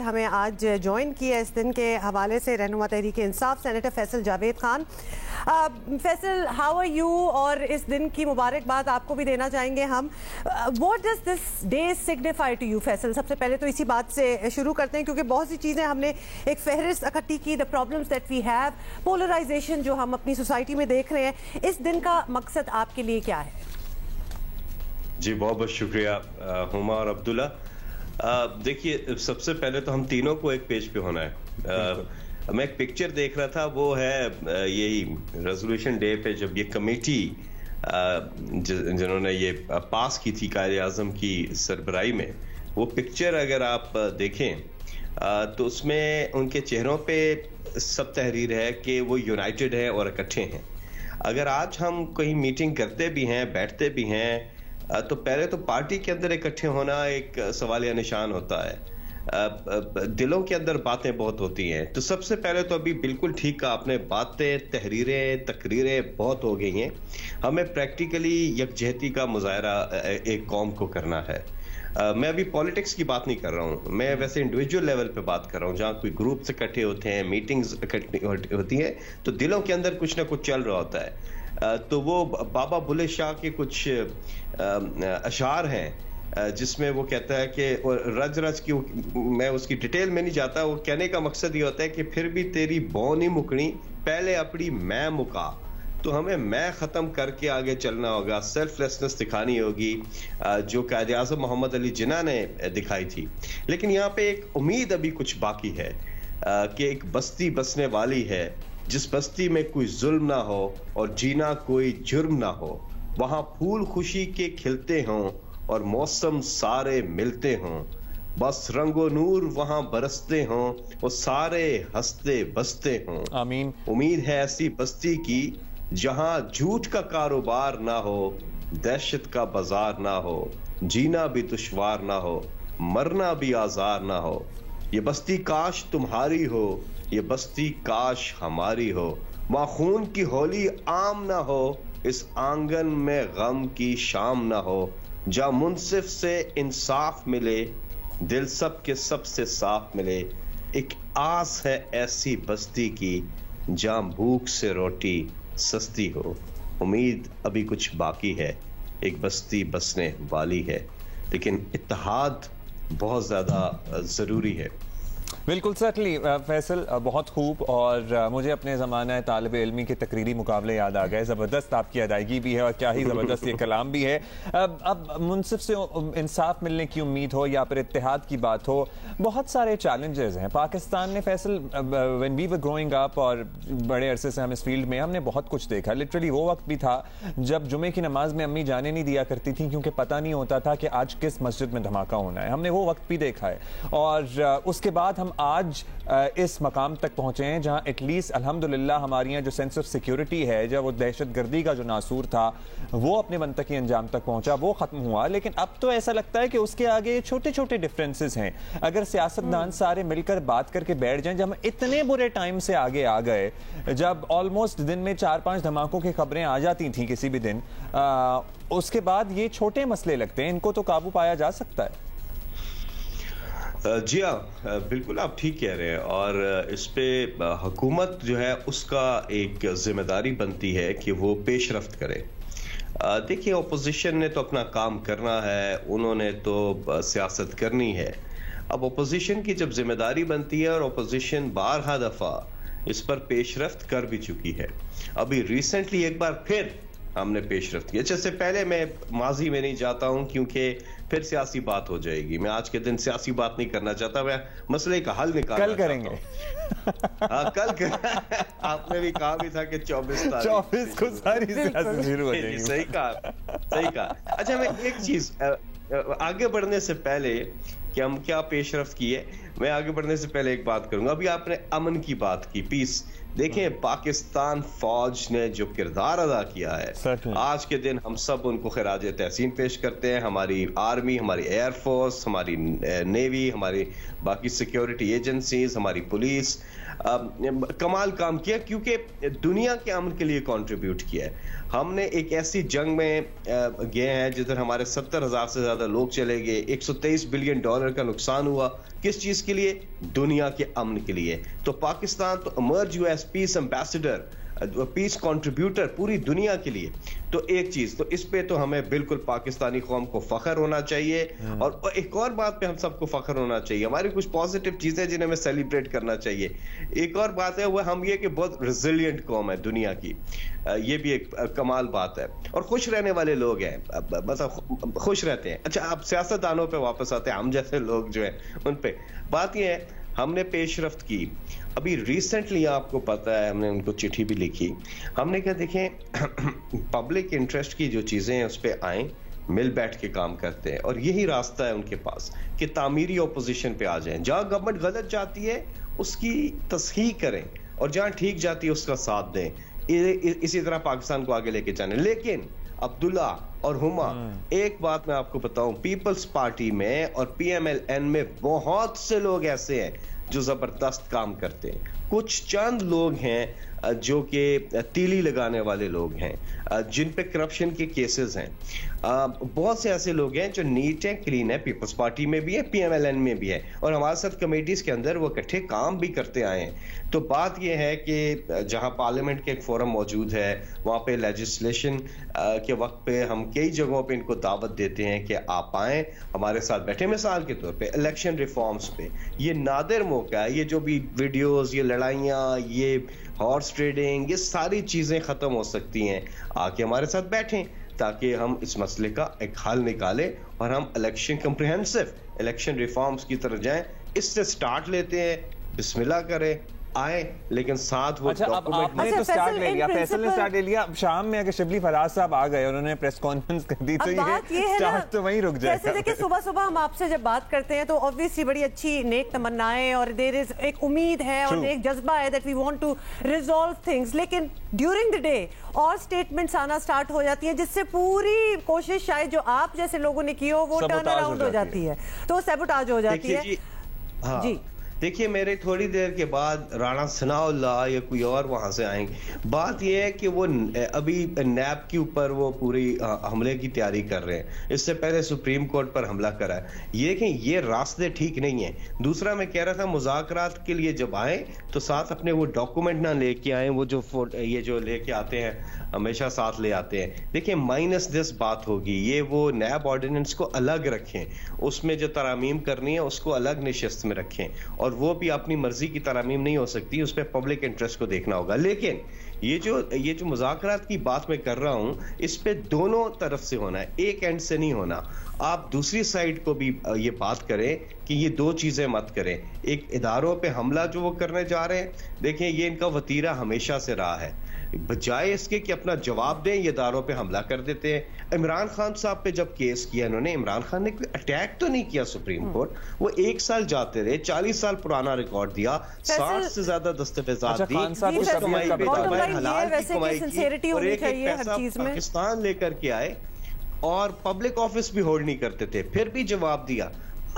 हमें आज ज्वाइन किया इस दिन के हवाले से रहनुमा Tehreek Insaf senator Faisal Javed Khan. Faisal, how are you? और इस दिन की मुबारकबाद आपको भी देना चाहेंगे हम। What does this day signify to you Faisal? सबसे पहले तो इसी बात से शुरू करते हैं क्योंकि बहुत सी चीज़ें हमने एक फहरिस्त इकट्ठी की, the problems that we have, polarization जो हम अपनी सोसाइटी में देख रहे हैं। इस दिन का मकसद आपके लिए क्या है? जी बहुत बहुत शुक्रिया हुमा और अब्दुल्ला। देखिए, सबसे पहले तो हम तीनों को एक पेज पे होना है। मैं एक पिक्चर देख रहा था, वो है यही रेजोल्यूशन डे पे जब ये कमेटी जिन्होंने ये पास की थी कायदे आजम की सरबराही में, वो पिक्चर अगर आप देखें तो उसमें उनके चेहरों पे सब तहरीर है कि वो यूनाइटेड है और इकट्ठे हैं। अगर आज हम कहीं मीटिंग करते भी हैं, बैठते भी हैं, तो पहले तो पार्टी के अंदर इकट्ठे होना एक सवालिया निशान होता है। दिलों के अंदर बातें बहुत होती हैं। तो सबसे पहले तो अभी बिल्कुल ठीक कहा आपने, बातें, तहरीरें, तकरीरें बहुत हो गई हैं। हमें प्रैक्टिकली यकजहती का मुजाहरा एक कौम को करना है। मैं अभी पॉलिटिक्स की बात नहीं कर रहा हूँ, मैं वैसे इंडिविजुअल लेवल पे बात कर रहा हूँ, जहाँ कोई ग्रुप से इकट्ठे होते हैं, मीटिंग्स इकट्ठी होती हैं, तो दिलों के अंदर कुछ ना कुछ चल रहा होता है। तो वो बाबा बुल्ले शाह के कुछ अशार हैं जिसमें वो कहता है कि रज रज की, मैं उसकी डिटेल में नहीं जाता, वो कहने का मकसद ये होता है कि फिर भी तेरी बौ नहीं मुकनी, पहले अपनी मैं मुका। तो हमें मैं ख़त्म करके आगे चलना होगा, सेल्फलेसनेस दिखानी होगी जो कायदे आज़म मोहम्मद अली जिन्ना ने दिखाई थी। लेकिन यहाँ पे एक उम्मीद अभी कुछ बाकी है कि एक बस्ती बसने वाली है जिस बस्ती में कोई जुल्म ना हो और जीना कोई जुर्म ना हो, वहां फूल खुशी के खिलते हों और मौसम सारे मिलते हों, बस रंगो नूर वहां बरसते हों और सारे हंसते बसते हों। आमीन। उम्मीद है ऐसी बस्ती की जहां झूठ का कारोबार ना हो, दहशत का बाजार ना हो, जीना भी दुश्वार ना हो, मरना भी आजार ना हो। ये बस्ती काश तुम्हारी हो, ये बस्ती काश हमारी हो, वहाँ खून की होली आम ना हो, इस आंगन में गम की शाम ना हो, जहाँ मुंसिफ से इंसाफ मिले, दिल सब के सब से साफ मिले। एक आस है ऐसी बस्ती की जहाँ भूख से रोटी सस्ती हो। उम्मीद अभी कुछ बाकी है, एक बस्ती बसने वाली है, लेकिन इत्तेहाद बहुत ज़्यादा ज़रूरी है। बिल्कुल सर्टनली फैसल, बहुत खूब। और मुझे अपने ज़माना तालिब इल्मी के तकरीरी मुकाबले याद आ गए। ज़बरदस्त आपकी अदायगी भी है और क्या ही ज़बरदस्त ये कलाम भी है। अब मुनसिफ से इंसाफ मिलने की उम्मीद हो या फिर इत्तेहाद की बात हो, बहुत सारे चैलेंजेस हैं पाकिस्तान में। Faisal, when we were growing up और बड़े अरसे से हम इस फील्ड में, हमने बहुत कुछ देखा। लिटरली वो वक्त भी था जब जुमे की नमाज में अम्मी जाने नहीं दिया करती थी क्योंकि पता नहीं होता था कि आज किस मस्जिद में धमाका होना है। हमने वो वक्त भी देखा है और उसके बाद हम आज इस मकाम तक पहुंचे हैं जहां एटलीस्ट अल्हम्दुलिल्लाह हमारी यहाँ जो सेंस ऑफ सिक्योरिटी है, जब वो दहशतगर्दी का जो नासूर था वो अपने मंतकी अंजाम तक पहुंचा, वो खत्म हुआ। लेकिन अब तो ऐसा लगता है कि उसके आगे छोटे छोटे डिफरेंसेस हैं। अगर सियासतदान सारे मिलकर बात करके बैठ जाएं, जब हम इतने बुरे टाइम से आगे आ गए, जब ऑलमोस्ट दिन में 4-5 धमाकों की खबरें आ जाती थी किसी भी दिन, उसके बाद ये छोटे मसले लगते हैं, इनको तो काबू पाया जा सकता है। जी हाँ, बिल्कुल आप ठीक कह रहे हैं। और इस पे हुकूमत जो है उसका एक जिम्मेदारी बनती है कि वो पेशरफ्त करे। देखिए, अपोजिशन ने तो अपना काम करना है, उन्होंने तो सियासत करनी है। अब अपोजिशन की जब जिम्मेदारी बनती है, और अपोजिशन बारहा दफा इस पर पेशरफ्त कर भी चुकी है, अभी रिसेंटली एक बार फिर हमने पेशरफ्त की। जैसे पहले मैं माजी में नहीं जाता हूं क्योंकि फिर सियासी बात हो जाएगी। मैं आज के दिन सियासी बात नहीं करना चाहता, मैं मसले का हल निकालना कल करेंगे। हाँ, कल आपने भी कहा भी था कि 24 को सारी सियासत शुरू हो जाएगी। सही कहा, सही कहा। अच्छा, मैं एक चीज आगे बढ़ने से पहले कि हम क्या पेशरफ्त की है, मैं आगे बढ़ने से पहले एक बात करूंगा। अभी आपने अमन की बात की, पीस। देखें, पाकिस्तान फौज ने जो किरदार अदा किया है, आज के दिन हम सब उनको खिराज तहसीन पेश करते हैं। हमारी आर्मी, हमारी एयरफोर्स, हमारी नेवी, हमारी बाकी सिक्योरिटी एजेंसीज, हमारी पुलिस कमाल काम किया क्योंकि दुनिया के अमन के लिए कंट्रीब्यूट किया है। हमने एक ऐसी जंग में गए हैं जिधर हमारे 70,000 से ज्यादा लोग चले गए, $123 बिलियन का नुकसान हुआ, किस चीज के लिए? दुनिया के अमन के लिए। तो पाकिस्तान तो इमर्ज हुआ as peace ambassador, peace contributor पूरी दुनिया के लिए। तो एक चीज तो इस पे तो हमें बिल्कुल पाकिस्तानी कौम को फख्र होना चाहिए। और एक और बात पे हम सबको फख्र होना चाहिए, हमारी कुछ पॉजिटिव चीजें जिन्हें हमें सेलिब्रेट करना चाहिए। एक और बात है वो हम ये कि बहुत रिजिलियंट कौम है दुनिया की, ये भी एक कमाल बात है। और खुश रहने वाले लोग हैं, मतलब खुश रहते हैं। अच्छा, आप सियासतदानों पे वापस आते हैं, हम जैसे लोग जो है उन पे बात ये है, हमने पेशरफ्त की। अभी रिसेंटली आपको पता है हमने उनको चिट्ठी भी लिखी, हमने क्या देखें पब्लिक इंटरेस्ट की जो चीजें हैं उस पर आए, मिल बैठ के काम करते हैं। और यही रास्ता है उनके पास कि तामीरी ओपोजिशन पे आ जाएं। जहां गवर्नमेंट गलत जाती है उसकी तस्हीह करें और जहां ठीक जाती है उसका साथ दें। इसी तरह पाकिस्तान को आगे लेके जाने। लेकिन अब्दुल्ला और हुमा, एक बात मैं आपको बताऊं, पीपल्स पार्टी में और PMLN में बहुत से लोग ऐसे हैं जो जबरदस्त काम करते हैं। कुछ चंद लोग हैं जो कि तीली लगाने वाले लोग हैं, जिन पे करप्शन के केसेस हैं। बहुत से ऐसे लोग हैं जो नीट है, क्लीन है, पीपल्स पार्टी में भी है, PMLN में भी है, और हमारे साथ कमेटीज के अंदर वो इकट्ठे काम भी करते आए हैं। तो बात यह है कि जहां पार्लियामेंट के एक फोरम मौजूद है, वहां पे लेजिस्लेशन के वक्त पे हम कई जगहों पे इनको दावत देते हैं कि आप आए हमारे साथ बैठे। मिसाल के तौर पे इलेक्शन रिफॉर्म्स पे ये नादिर मौका है, ये जो भी वीडियोस, ये लड़ाइयाँ, ये हॉर्स ट्रेडिंग, ये सारी चीजें खत्म हो सकती हैं। आके हमारे साथ बैठें ताकि हम इस मसले का एक हल निकालें और हम इलेक्शन कम्प्रिहेंसिव इलेक्शन रिफॉर्म्स की तरफ जाएं। इससे स्टार्ट लेते हैं, बिस्मिल्लाह करें, आए, लेकिन साथ वो आपने तो स्टार्ट ले लिया, फैसल ने स्टार्ट ले लिया। अब शाम में अगर शिबली फराज साहब आ गए, उन्होंने प्रेस कॉन्फ्रेंस कर दी, तो ये स्टार्ट तो वहीं रुक जाएगा। देखिए, सुबह सुबह हम आपसे जब बात करते हैं तो ऑब्वियसली बड़ी अच्छी नेक तमन्नाएं और देयर इज एक उम्मीद है और एक जज्बा है that we want to resolve things. लेकिन ड्यूरिंग द डे और स्टेटमेंट्स आना स्टार्ट हो जाती है, जिससे पूरी कोशिश शायद जो आप जैसे लोगों ने की हो वो टर्न अराउंड हो जाती है, तो सैबोटाज हो जाती है। जी देखिए, मेरे थोड़ी देर के बाद राणा सनाउल्लाह या कोई और वहां से आएंगे। बात यह है कि वो अभी नैब के ऊपर वो पूरी हमले की तैयारी कर रहे हैं। इससे पहले सुप्रीम कोर्ट पर हमला करा है। ये रास्ते ठीक नहीं है। दूसरा मैं कह रहा था, मुज़ाकरात के लिए जब आए तो साथ अपने वो डॉक्यूमेंट ना लेके आए, वो ये जो लेके आते हैं हमेशा साथ ले आते हैं। देखिए, -10 बात होगी, ये वो नैब ऑर्डिनेंस को अलग रखें, उसमें जो तरामीम करनी है उसको अलग निशस्त में रखें, और वो भी अपनी मर्जी की तरामीम नहीं हो सकती, उस पर पब्लिक इंटरेस्ट को देखना होगा। लेकिन ये जो मुज़ाकरात की बात मैं कर रहा हूं, इस पे दोनों तरफ से होना है, एक एंड से नहीं होना। आप दूसरी साइड को भी ये बात करें कि ये दो चीजें मत करें। एक इदारों पे हमला जो वो करने जा रहे हैं, देखें ये इनका वतीरा हमेशा से रहा है। बजाय इसके कि अपना जवाब दें, ये इदारों पे हमला कर देते हैं। इमरान खान साहब पे जब केस किया इन्होंने, इमरान खान ने कोई अटैक तो नहीं किया सुप्रीम कोर्ट, वो 1 साल जाते रहे, 40 साल पुराना रिकॉर्ड दिया, 60 से ज्यादा दस्तावेजात दी, उस कमाई पे हलाल की कमाई की, और एक पैसा पाकिस्तान लेकर के आए और पब्लिक ऑफिस भी होल्ड नहीं करते थे, फिर भी जवाब दिया।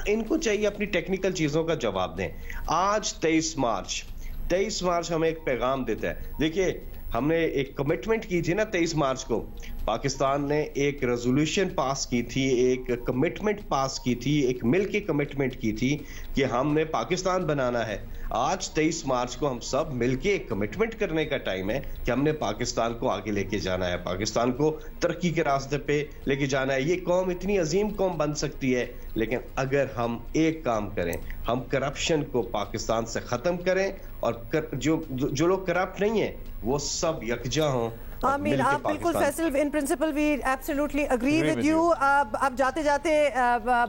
इनको चाहिए अपनी टेक्निकल चीजों का जवाब दें। आज 23 मार्च हमें एक पैगाम देता है। देखिए, हमने एक कमिटमेंट की थी ना 23 मार्च को, पाकिस्तान ने एक रेजोल्यूशन पास की थी, एक कमिटमेंट पास की थी, एक मिल के कमिटमेंट की थी कि हमने पाकिस्तान बनाना है। आज 23 मार्च को हम सब मिलके एक कमिटमेंट करने का टाइम है कि हमने पाकिस्तान को आगे लेके जाना है, पाकिस्तान को तरक्की के रास्ते पे लेके जाना है। ये कौम इतनी अजीम कौम बन सकती है, लेकिन अगर हम एक काम करें, हम करप्शन को पाकिस्तान से खत्म करें और जो लोग करप्ट नहीं है वो सब यकजा हों। आमीन, आप बिल्कुल Faisal, in principle we absolutely agree with you. अब जाते जाते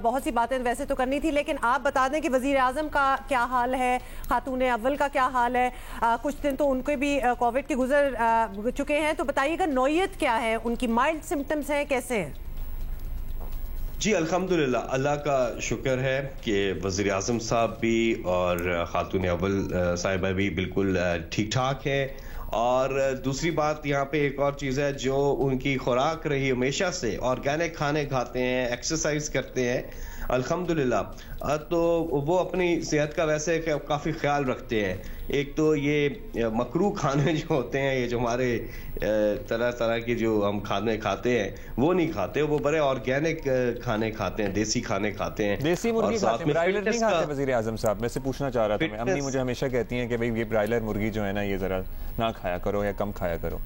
बहुत सी बातें वैसे तो करनी थी, लेकिन आप बता दें कि वजीर आजम का क्या हाल है, खातून अव्वल का क्या हाल है। कुछ दिन तो उनके भी कोविड के गुजर चुके हैं, तो बताइएगा नौयत क्या है उनकी, माइल्ड सिम्टम्स हैं, कैसे हैं? जी अल्हम्दुलिल्लाह, अल्लाह का शुक्र है कि वज़ीर आज़म साहब भी और खातून अव्वल साहिबा भी बिल्कुल ठीक ठाक है। और दूसरी बात यहाँ पे एक और चीज़ है, जो उनकी खुराक रही हमेशा से, ऑर्गेनिक खाने खाते हैं, एक्सरसाइज करते हैं, अल्हम्दुलिल्लाह। तो वो अपनी सेहत का वैसे काफ़ी ख्याल रखते हैं। एक तो ये मकरू खाने जो होते हैं, ये जो हमारे तरह तरह की जो हम खाने खाते हैं वो नहीं खाते, वो बड़े ऑर्गेनिक खाने खाते हैं, देसी खाने खाते हैं। देसी मुर्गी खाते हैं, ब्रायलर नहीं खाते वजीर आजम साहब? मैं से पूछना चाह रहा था। अम्मी मुझे हमेशा कहती हैं कि भाई ये ब्रायलर मुर्गी जो है ना, ये जरा ना खाया करो या कम खाया करो।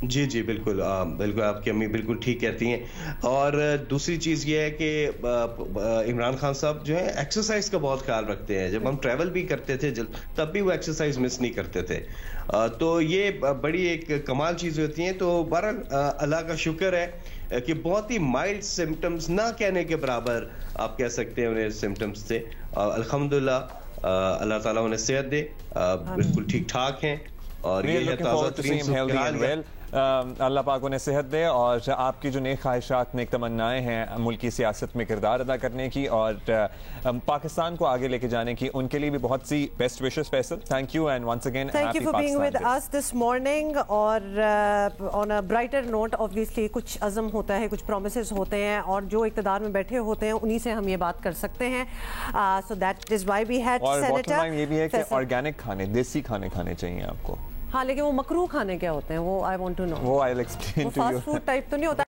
जी जी बिल्कुल, बिल्कुल आपकी अम्मी बिल्कुल ठीक कहती हैं। और दूसरी चीज़ ये है कि इमरान खान साहब जो है एक्सरसाइज का बहुत ख्याल रखते हैं। जब हम ट्रैवल भी करते थे तब भी वो एक्सरसाइज मिस नहीं करते थे। तो ये बड़ी एक कमाल चीज़ होती हैं। तो बहरहाल अल्लाह का शुक्र है कि बहुत ही माइल्ड सिम्टम्स, ना कहने के बराबर आप कह सकते हैं उन्हें सिम्टम्स थे। अल्हम्दुलिल्लाह अल्लाह ताला उन्हें सेहत दे, बिल्कुल ठीक ठाक हैं। और ये है ताज़ा तरीन अल्लाह पाक उन्हें सेहत दे और आपकी जो नेक ख्वाहिशात, नेक तमन्नाएं हैं मुल्की सियासत में किरदार अदा करने की और पाकिस्तान को आगे लेके जाने की, उनके लिए भी बहुत सी best wishes. Faisal, thank you and once again thank you for being with us this morning. और on a brighter note, obviously कुछ अज़म होता है, कुछ प्रोमिसेस होते हैं और जो इक़्तिदार में बैठे होते हैं उन्हीं से हम ये बात कर सकते हैं। So that is why we had senator. ये भी है कि ऑर्गेनिक खाने, देसी खाने खाने चाहिए आपको। हाँ, लेकिन वो मकरू खाने क्या होते हैं वो आई वांट टू नो। वो I will explain to you. Fast food type तो नहीं होता।